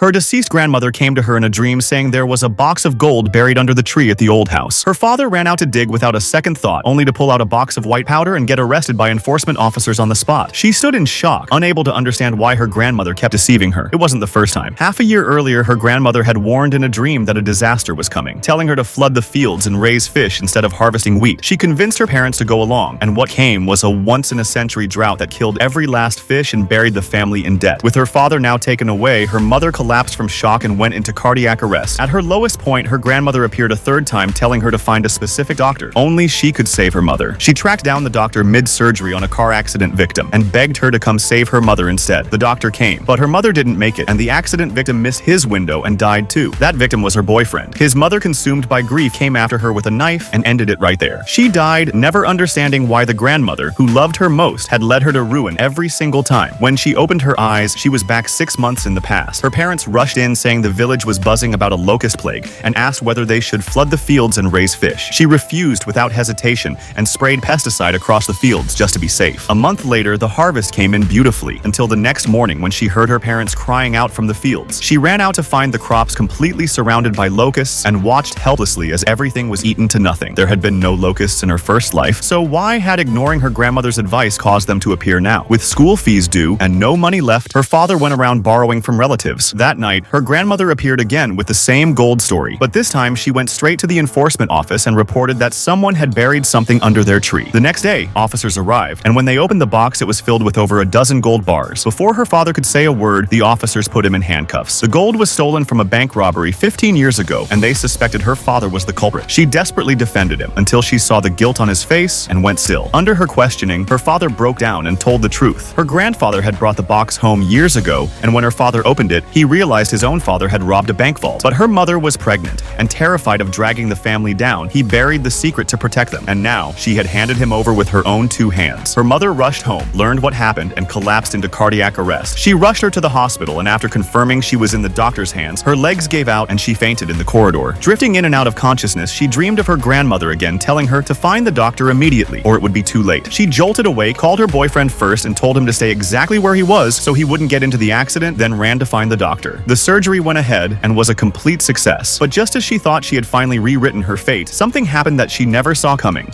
Her deceased grandmother came to her in a dream saying there was a box of gold buried under the tree at the old house. Her father ran out to dig without a second thought, only to pull out a box of white powder and get arrested by enforcement officers on the spot. She stood in shock, unable to understand why her grandmother kept deceiving her. It wasn't the first time. Half a year earlier, her grandmother had warned in a dream that a disaster was coming, telling her to flood the fields and raise fish instead of harvesting wheat. She convinced her parents to go along, and what came was a once-in-a-century drought that killed every last fish and buried the family in debt. With her father now taken away, her mother collapsed from shock and went into cardiac arrest. At her lowest point, her grandmother appeared a third time, telling her to find a specific doctor. Only she could save her mother. She tracked down the doctor mid-surgery on a car accident victim and begged her to come save her mother instead. The doctor came, but her mother didn't make it, and the accident victim missed his window and died too. That victim was her boyfriend. His mother, consumed by grief, came after her with a knife and ended it right there. She died, never understanding why the grandmother, who loved her most, had led her to ruin every single time. When she opened her eyes, she was back 6 months in the past. Her parents rushed in saying the village was buzzing about a locust plague and asked whether they should flood the fields and raise fish. She refused without hesitation and sprayed pesticide across the fields just to be safe. A month later, the harvest came in beautifully until the next morning when she heard her parents crying out from the fields. She ran out to find the crops completely surrounded by locusts and watched helplessly as everything was eaten to nothing. There had been no locusts in her first life, so why had ignoring her grandmother's advice caused them to appear now? With school fees due and no money left, her father went around borrowing from relatives. That night, her grandmother appeared again with the same gold story, but this time she went straight to the enforcement office and reported that someone had buried something under their tree. The next day, officers arrived, and when they opened the box, it was filled with over a dozen gold bars. Before her father could say a word, the officers put him in handcuffs. The gold was stolen from a bank robbery 15 years ago, and they suspected her father was the culprit. She desperately defended him until she saw the guilt on his face and went still. Under her questioning, her father broke down and told the truth. Her grandfather had brought the box home years ago, and when her father opened it, he realized his own father had robbed a bank vault. But her mother was pregnant, and terrified of dragging the family down, he buried the secret to protect them, and now she had handed him over with her own 2 hands. Her mother rushed home, learned what happened, and collapsed into cardiac arrest. She rushed her to the hospital, and after confirming she was in the doctor's hands, her legs gave out and she fainted in the corridor. Drifting in and out of consciousness, she dreamed of her grandmother again, telling her to find the doctor immediately, or it would be too late. She jolted away, called her boyfriend first, and told him to stay exactly where he was so he wouldn't get into the accident, then ran to find the doctor. The surgery went ahead and was a complete success, but just as she thought she had finally rewritten her fate, something happened that she never saw coming.